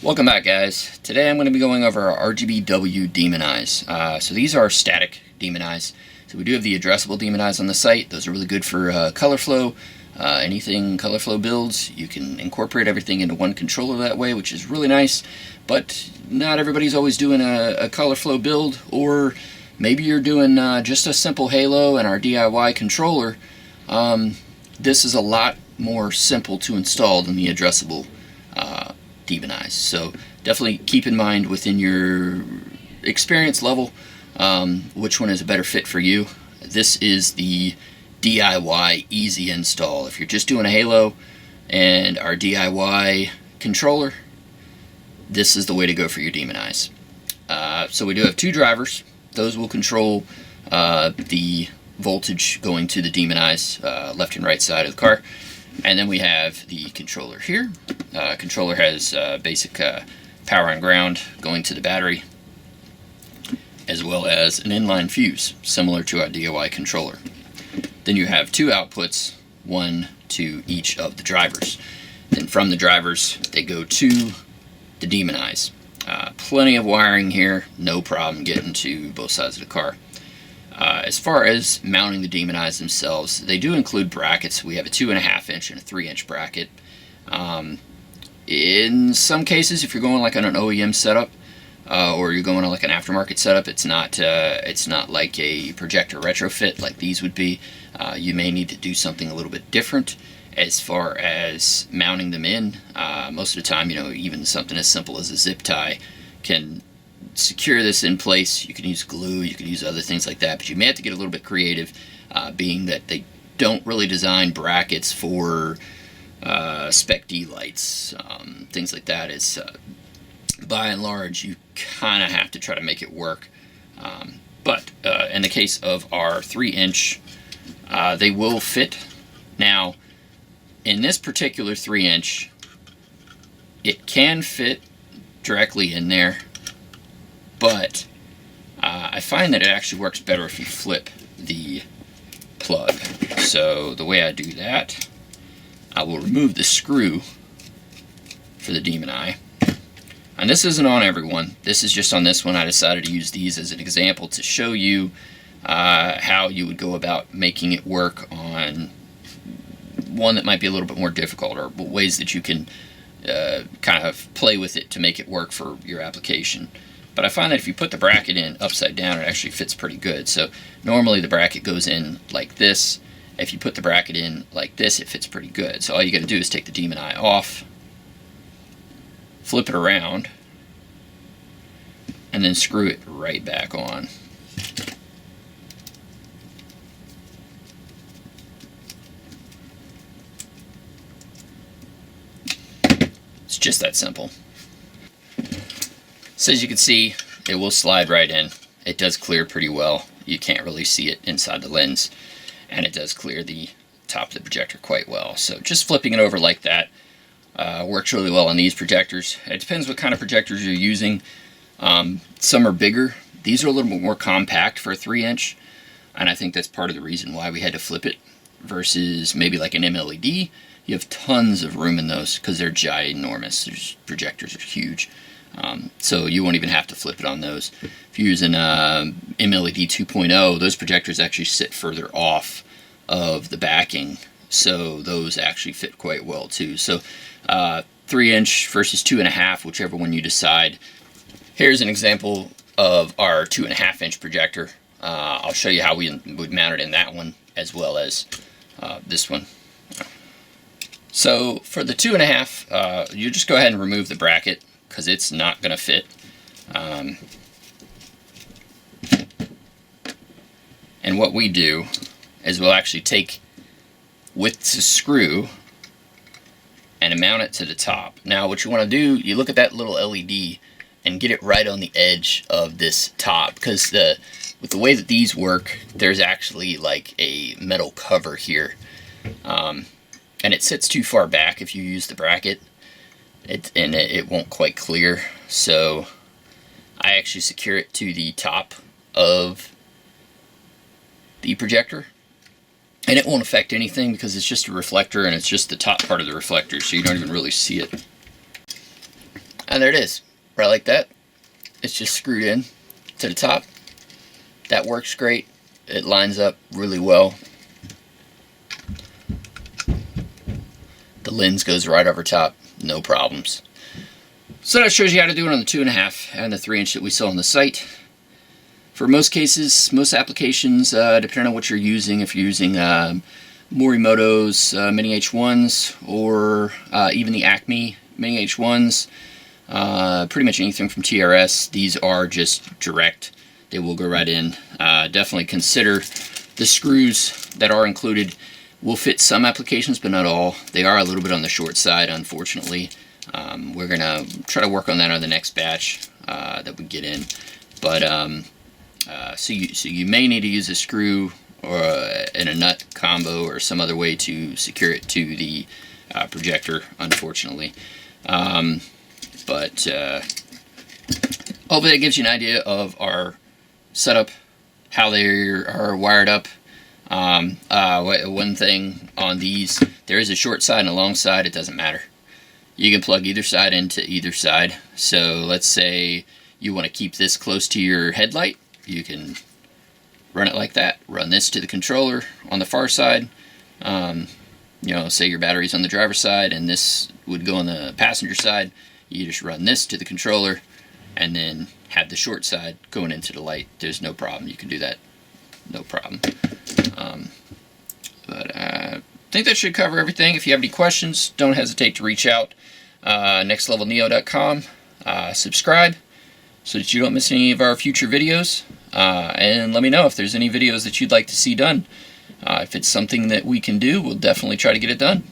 Welcome back, guys. Today I'm going to be going over our RGBW demon eyes. So these are static demon eyes. So we do have the addressable demon eyes on the site. Those are really good for color flow. Anything color flow builds, you can incorporate everything into one controller that way, which is really nice. But not everybody's always doing a color flow build, or maybe you're doing just a simple Halo and our DIY controller. This is a lot more simple to install than the addressable demon eyes. So definitely keep in mind within your experience level which one is a better fit for you. This is the DIY easy install. If you're just doing a Halo and our DIY controller, this is the way to go for your demon eyes. So we do have two drivers. Those will control the voltage going to the demon eyes, left and right side of the car. And then we have the controller here. Controller has basic power and ground going to the battery, as well as an inline fuse, similar to our DIY controller. Then you have two outputs, one to each of the drivers. Then from the drivers, they go to the demon eyes. Plenty of wiring here, no problem getting to both sides of the car. As far as mounting the demon eyes themselves, they do include brackets. We have a 2.5 inch and a 3 inch bracket. In some cases, if you're going like on an OEM setup, or you're going on like an aftermarket setup, it's not like a projector retrofit like these would be. You may need to do something a little bit different as far as mounting them in. Most of the time, even something as simple as a zip tie can secure this in place. You can use glue, you can use other things like that, but you may have to get a little bit creative, being that they don't really design brackets for spec D lights, things like that. Is by and large, you kind of have to try to make it work. But in the case of our 3 inch, they will fit. Now, in this particular 3 inch, it can fit directly in there, but I find that it actually works better if you flip the plug. So the way I do that, I will remove the screw for the demon eye. And this isn't on everyone. This is just on this one. I decided to use these as an example to show you how you would go about making it work on one that might be a little bit more difficult, or ways that you can kind of play with it to make it work for your application. But I find that if you put the bracket in upside down, it actually fits pretty good. So normally the bracket goes in like this. If you put the bracket in like this, it fits pretty good. So all you got to do is take the demon eye off, flip it around, and then screw it right back on. It's just that simple. So as you can see, it will slide right in. It does clear pretty well. You can't really see it inside the lens, and it does clear the top of the projector quite well. So just flipping it over like that works really well on these projectors. It depends what kind of projectors you're using. Some are bigger. These are a little bit more compact for a 3 inch, and I think that's part of the reason why we had to flip it versus maybe like an MLED. You have tons of room in those because they're ginormous. These projectors are huge. So you won't even have to flip it on those. If you're using MLED 2.0, those projectors actually sit further off of the backing, so those actually fit quite well too. So 3 inch versus 2.5, whichever one you decide. Here's an example of our 2.5 inch projector. I'll show you how we would mount it in that one as well as this one. So for the 2.5, you just go ahead and remove the bracket because it's not going to fit. And what we do is we'll actually take with the screw and mount it to the top. Now what you want to do, you look at that little LED and get it right on the edge of this top, because with the way that these work, there's actually like a metal cover here, and it sits too far back if you use the bracket. It won't quite clear, so I actually secure it to the top of the projector, and it won't affect anything because it's just a reflector and it's just the top part of the reflector, so you don't even really see it. And And there it is, right like that. It's just screwed in to the top. That works great. It lines up really well. The lens goes right over top, no problems. So that shows you how to do it on the 2.5 and the 3-inch that we saw on the site. For most cases, most applications, depending on what you're using, if you're using Morimoto's Mini H1s or even the Acme Mini H1s, pretty much anything from TRS, these are just direct. They will go right in. Definitely consider the screws that are included. Will fit some applications, but not all. They are a little bit on the short side, unfortunately. We're going to try to work on that on the next batch that we get in. But so you may need to use a screw or in a nut combo or some other way to secure it to the projector, unfortunately. But hopefully that gives you an idea of our setup, how they are wired up. One thing on these, there is a short side and a long side. It doesn't matter. You can plug either side into either side. So let's say you want to keep this close to your headlight. You can run it like that. Run this to the controller on the far side. You know, say your battery's on the driver's side and this would go on the passenger side. You just run this to the controller and then have the short side going into the light. There's no problem. You can do that. No problem. But I think that should cover everything. If you have any questions, don't hesitate to reach out. nextlevelneo.com. Subscribe so that you don't miss any of our future videos. And let me know if there's any videos that you'd like to see done. If it's something that we can do, we'll definitely try to get it done.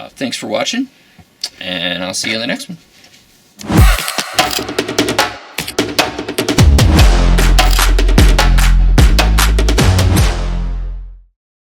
Thanks for watching, and I'll see you in the next one.